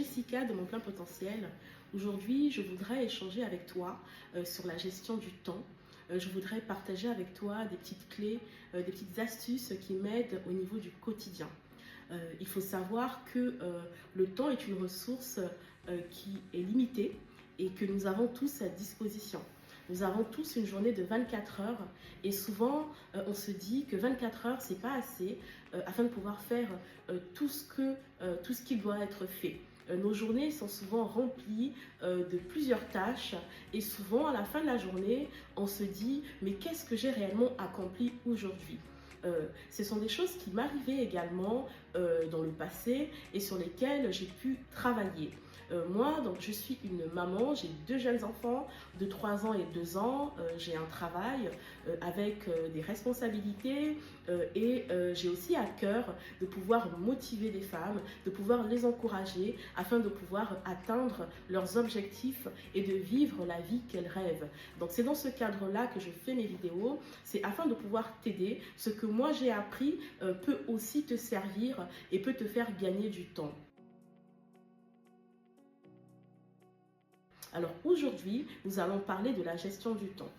Jessica de Mon Plein Potentiel. Aujourd'hui, je voudrais échanger avec toi sur la gestion du temps. Je voudrais partager avec toi des petites clés, des petites astuces qui m'aident au niveau du quotidien. Il faut savoir que le temps est une ressource qui est limitée et que nous avons tous à disposition. Nous avons tous une journée de 24 heures et souvent on se dit que 24 heures c'est pas assez afin de pouvoir faire tout ce qui doit être fait. Nos journées sont souvent remplies de plusieurs tâches et souvent à la fin de la journée on se dit mais qu'est-ce que j'ai réellement accompli aujourd'hui? Ce sont des choses qui m'arrivaient également dans le passé et sur lesquelles j'ai pu travailler. Moi, donc, je suis une maman, j'ai deux jeunes enfants de 3 ans et 2 ans. J'ai un travail avec des responsabilités et j'ai aussi à cœur de pouvoir motiver des femmes, de pouvoir les encourager afin de pouvoir atteindre leurs objectifs et de vivre la vie qu'elles rêvent. Donc c'est dans ce cadre-là que je fais mes vidéos, c'est afin de pouvoir t'aider. Ce que moi j'ai appris peut aussi te servir et peut te faire gagner du temps. Alors aujourd'hui, nous allons parler de la gestion du temps.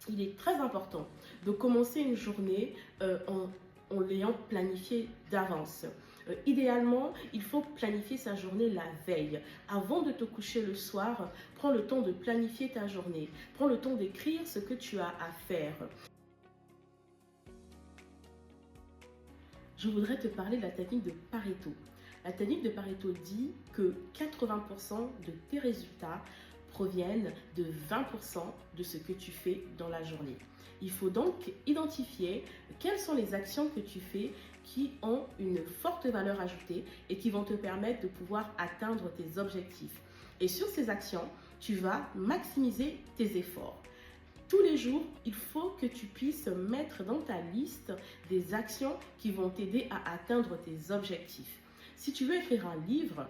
Il est très important de commencer une journée en l'ayant planifiée d'avance. Idéalement, il faut planifier sa journée la veille. Avant de te coucher le soir, prends le temps de planifier ta journée. Prends le temps d'écrire ce que tu as à faire. Je voudrais te parler de la technique de Pareto. La technique de Pareto dit que 80% de tes résultats proviennent de 20% de ce que tu fais dans la journée. Il faut donc identifier quelles sont les actions que tu fais qui ont une forte valeur ajoutée et qui vont te permettre de pouvoir atteindre tes objectifs. Et sur ces actions, tu vas maximiser tes efforts. Tous les jours, il faut que tu puisses mettre dans ta liste des actions qui vont t'aider à atteindre tes objectifs. Si tu veux écrire un livre,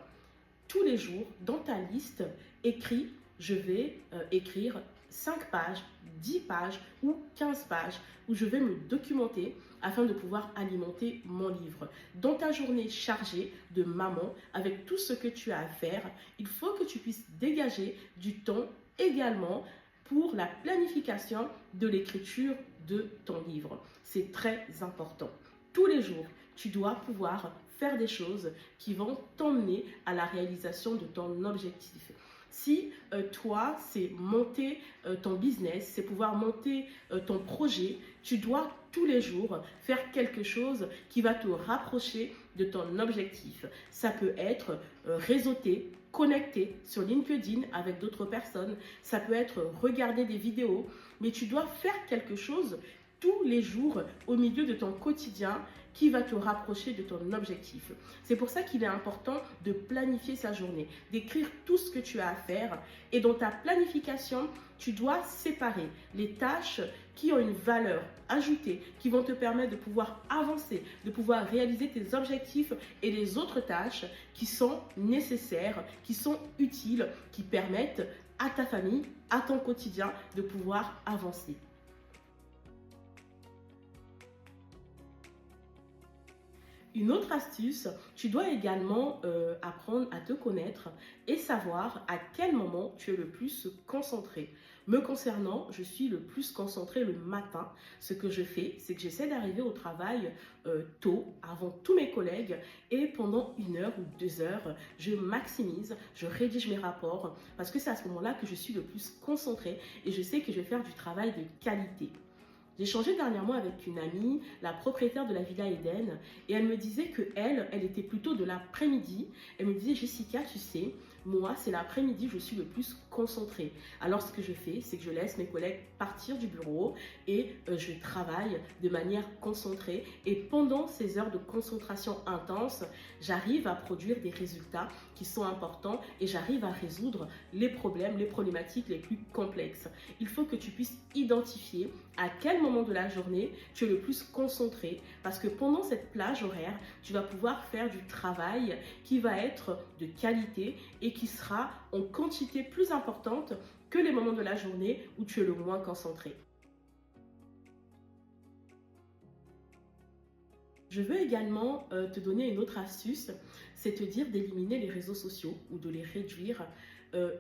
tous les jours, dans ta liste, écris, je vais écrire 5 pages, 10 pages ou 15 pages où je vais me documenter afin de pouvoir alimenter mon livre. Dans ta journée chargée de maman, avec tout ce que tu as à faire, il faut que tu puisses dégager du temps également pour la planification de l'écriture de ton livre. C'est très important. Tous les jours, tu dois pouvoir faire des choses qui vont t'emmener à la réalisation de ton objectif. Si toi, c'est monter ton business, c'est pouvoir monter ton projet, tu dois tous les jours faire quelque chose qui va te rapprocher de ton objectif. Ça peut être réseauter, connecter sur LinkedIn avec d'autres personnes. Ça peut être regarder des vidéos, mais tu dois faire quelque chose tous les jours au milieu de ton quotidien qui va te rapprocher de ton objectif. C'est pour ça qu'il est important de planifier sa journée, d'écrire tout ce que tu as à faire et dans ta planification, tu dois séparer les tâches qui ont une valeur ajoutée, qui vont te permettre de pouvoir avancer, de pouvoir réaliser tes objectifs et les autres tâches qui sont nécessaires, qui sont utiles, qui permettent à ta famille, à ton quotidien de pouvoir avancer. Une autre astuce, tu dois également apprendre à te connaître et savoir à quel moment tu es le plus concentré. Me concernant, je suis le plus concentré le matin. Ce que je fais, c'est que j'essaie d'arriver au travail tôt, avant tous mes collègues, et pendant 1 heure ou 2 heures, je maximise, je rédige mes rapports, parce que c'est à ce moment-là que je suis le plus concentré et je sais que je vais faire du travail de qualité. J'ai échangé dernièrement avec une amie, la propriétaire de la Villa Eden, et elle me disait que elle était plutôt de l'après-midi. Elle me disait, Jessica, tu sais, moi, c'est l'après-midi, je suis le plus concentrée. Alors, ce que je fais, c'est que je laisse mes collègues partir du bureau et je travaille de manière concentrée. Et pendant ces heures de concentration intense, j'arrive à produire des résultats qui sont importants et j'arrive à résoudre les problèmes, les problématiques les plus complexes. Il faut que tu puisses identifier à quel moment de la journée tu es le plus concentré parce que pendant cette plage horaire, tu vas pouvoir faire du travail qui va être de qualité et qui sera en quantité plus importante que les moments de la journée où tu es le moins concentré. Je veux également te donner une autre astuce, c'est te dire d'éliminer les réseaux sociaux ou de les réduire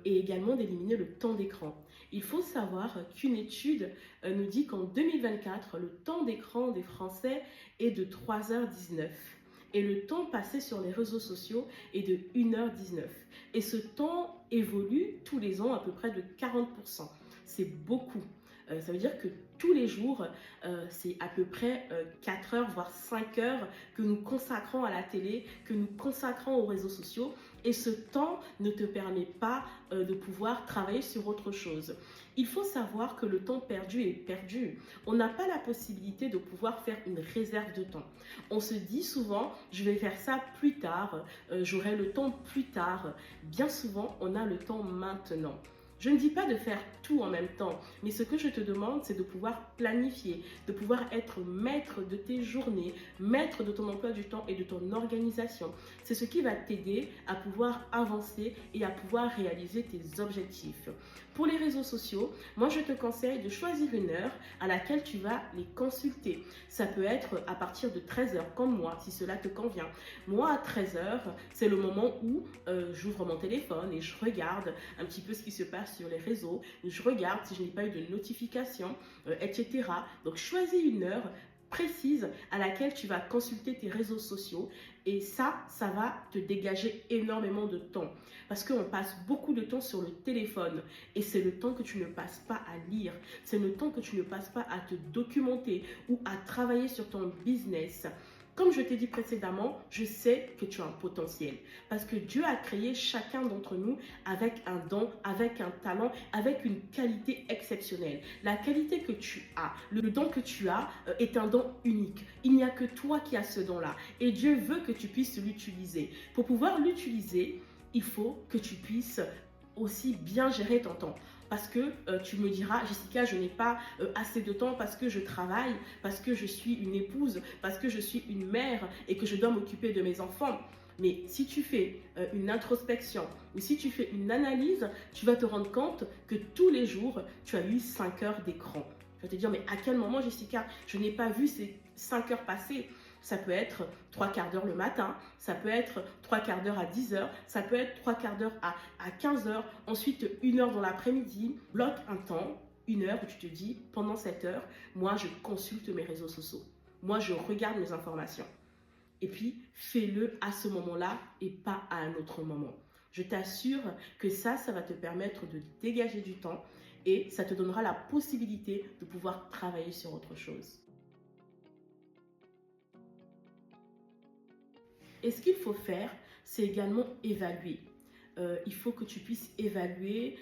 et également d'éliminer le temps d'écran. Il faut savoir qu'une étude nous dit qu'en 2024, le temps d'écran des Français est de 3h19 et le temps passé sur les réseaux sociaux est de 1h19. Et ce temps évolue tous les ans à peu près de 40%. C'est beaucoup. Ça veut dire que tous les jours, c'est à peu près 4 heures, voire 5 heures que nous consacrons à la télé, que nous consacrons aux réseaux sociaux. Et ce temps ne te permet pas de pouvoir travailler sur autre chose. Il faut savoir que le temps perdu est perdu. On n'a pas la possibilité de pouvoir faire une réserve de temps. On se dit souvent, je vais faire ça plus tard, j'aurai le temps plus tard. Bien souvent, on a le temps maintenant. Je ne dis pas de faire tout en même temps, mais ce que je te demande, c'est de pouvoir planifier, de pouvoir être maître de tes journées, maître de ton emploi du temps et de ton organisation. C'est ce qui va t'aider à pouvoir avancer et à pouvoir réaliser tes objectifs. Pour les réseaux sociaux, moi je te conseille de choisir une heure à laquelle tu vas les consulter. Ça peut être à partir de 13h comme moi, si cela te convient. Moi à 13h, c'est le moment où j'ouvre mon téléphone et je regarde un petit peu ce qui se passe sur les réseaux. Je regarde si je n'ai pas eu de notification, etc. Donc choisis une heure précise à laquelle tu vas consulter tes réseaux sociaux et ça va te dégager énormément de temps parce qu'on passe beaucoup de temps sur le téléphone et c'est le temps que tu ne passes pas à lire, c'est le temps que tu ne passes pas à te documenter ou à travailler sur ton business. Comme je t'ai dit précédemment, je sais que tu as un potentiel parce que Dieu a créé chacun d'entre nous avec un don, avec un talent, avec une qualité exceptionnelle. La qualité que tu as, le don que tu as est un don unique. Il n'y a que toi qui as ce don-là et Dieu veut que tu puisses l'utiliser. Pour pouvoir l'utiliser, il faut que tu puisses aussi bien gérer ton temps. Parce que tu me diras, Jessica, je n'ai pas assez de temps parce que je travaille, parce que je suis une épouse, parce que je suis une mère et que je dois m'occuper de mes enfants. Mais si tu fais une introspection ou si tu fais une analyse, tu vas te rendre compte que tous les jours, tu as eu 5 heures d'écran. Tu vas te dire, mais à quel moment, Jessica, je n'ai pas vu ces 5 heures passer? Ça peut être 3 quarts d'heure le matin, ça peut être 3 quarts d'heure à 10 heures, ça peut être 3 quarts d'heure à 15 heures, ensuite 1 heure dans l'après-midi. Bloque un temps, 1 heure où tu te dis, pendant cette heure, moi je consulte mes réseaux sociaux, moi je regarde mes informations. Et puis fais-le à ce moment-là et pas à un autre moment. Je t'assure que ça va te permettre de dégager du temps et ça te donnera la possibilité de pouvoir travailler sur autre chose. Et ce qu'il faut faire, c'est également évaluer. Il faut que tu puisses évaluer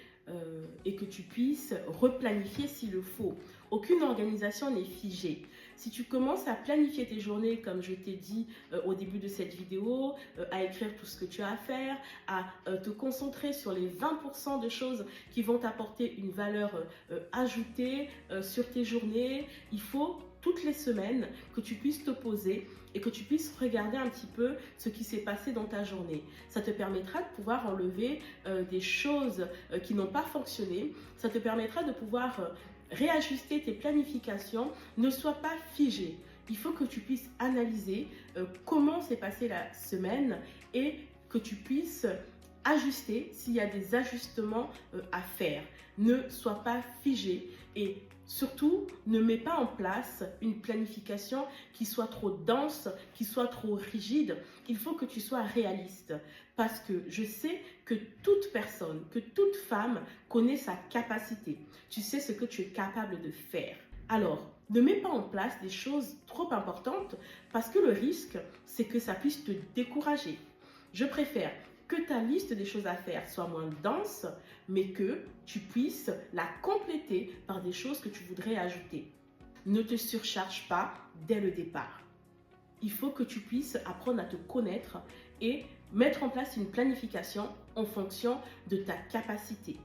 et que tu puisses replanifier s'il le faut. Aucune organisation n'est figée. Si tu commences à planifier tes journées, comme je t'ai dit au début de cette vidéo, à écrire tout ce que tu as à faire, à te concentrer sur les 20% de choses qui vont t'apporter une valeur ajoutée sur tes journées, il faut toutes les semaines que tu puisses te poser et que tu puisses regarder un petit peu ce qui s'est passé dans ta journée. Ça te permettra de pouvoir enlever des choses qui n'ont pas fonctionné. Ça te permettra de pouvoir réajuster tes planifications. Ne sois pas figé. Il faut que tu puisses analyser comment s'est passée la semaine et que tu puisses ajuster s'il y a des ajustements à faire. Ne sois pas figé et surtout ne mets pas en place une planification qui soit trop dense, qui soit trop rigide. Il faut que tu sois réaliste parce que je sais que toute personne, que toute femme connaît sa capacité. Tu sais ce que tu es capable de faire. Alors, ne mets pas en place des choses trop importantes parce que le risque, c'est que ça puisse te décourager. Je préfère que ta liste des choses à faire soit moins dense, mais que tu puisses la compléter par des choses que tu voudrais ajouter. Ne te surcharge pas dès le départ. Il faut que tu puisses apprendre à te connaître et mettre en place une planification en fonction de ta capacité.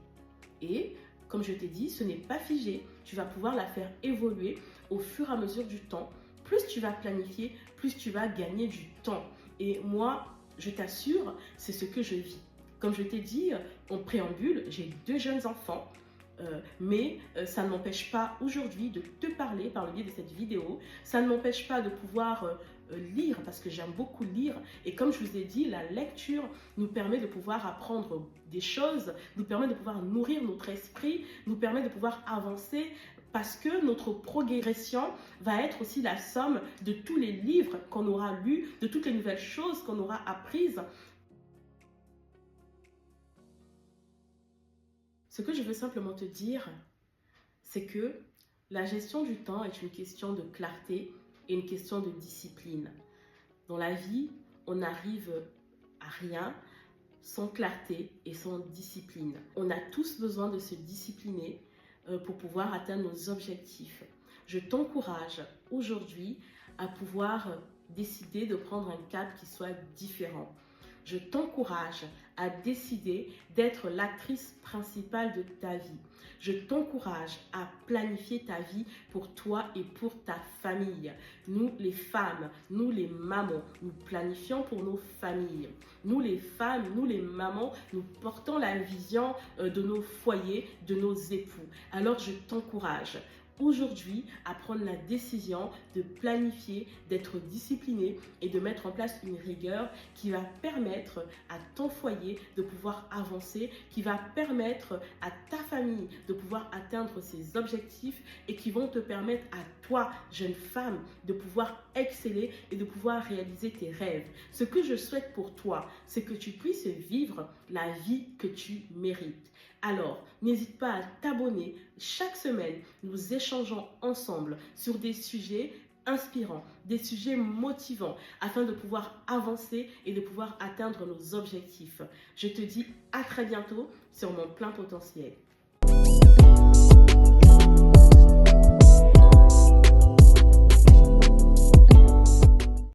Et comme je t'ai dit, ce n'est pas figé. Tu vas pouvoir la faire évoluer au fur et à mesure du temps. Plus tu vas planifier, plus tu vas gagner du temps. Et moi, je t'assure, c'est ce que je vis. Comme je t'ai dit en préambule, j'ai 2 jeunes enfants, mais ça ne m'empêche pas aujourd'hui de te parler par le biais de cette vidéo. Ça ne m'empêche pas de pouvoir lire parce que j'aime beaucoup lire. Et comme je vous ai dit, la lecture nous permet de pouvoir apprendre des choses, nous permet de pouvoir nourrir notre esprit, nous permet de pouvoir avancer parce que notre progression va être aussi la somme de tous les livres qu'on aura lus, de toutes les nouvelles choses qu'on aura apprises. Ce que je veux simplement te dire, c'est que la gestion du temps est une question de clarté et une question de discipline. Dans la vie, on n'arrive à rien sans clarté et sans discipline. On a tous besoin de se discipliner pour pouvoir atteindre nos objectifs. Je t'encourage aujourd'hui à pouvoir décider de prendre un cap qui soit différent. Je t'encourage à décider d'être l'actrice principale de ta vie. Je t'encourage à planifier ta vie pour toi et pour ta famille. Nous, les femmes, nous, les mamans, nous planifions pour nos familles. Nous, les femmes, nous, les mamans, nous portons la vision de nos foyers, de nos époux. Alors, je t'encourage aujourd'hui à prendre la décision de planifier, d'être discipliné et de mettre en place une rigueur qui va permettre à ton foyer de pouvoir avancer, qui va permettre à ta famille de pouvoir atteindre ses objectifs et qui vont te permettre à toi, jeune femme, de pouvoir exceller et de pouvoir réaliser tes rêves. Ce que je souhaite pour toi, c'est que tu puisses vivre la vie que tu mérites. Alors, n'hésite pas à t'abonner. Chaque semaine, nous échangeons ensemble sur des sujets inspirants, des sujets motivants, afin de pouvoir avancer et de pouvoir atteindre nos objectifs. Je te dis à très bientôt sur mon plein potentiel.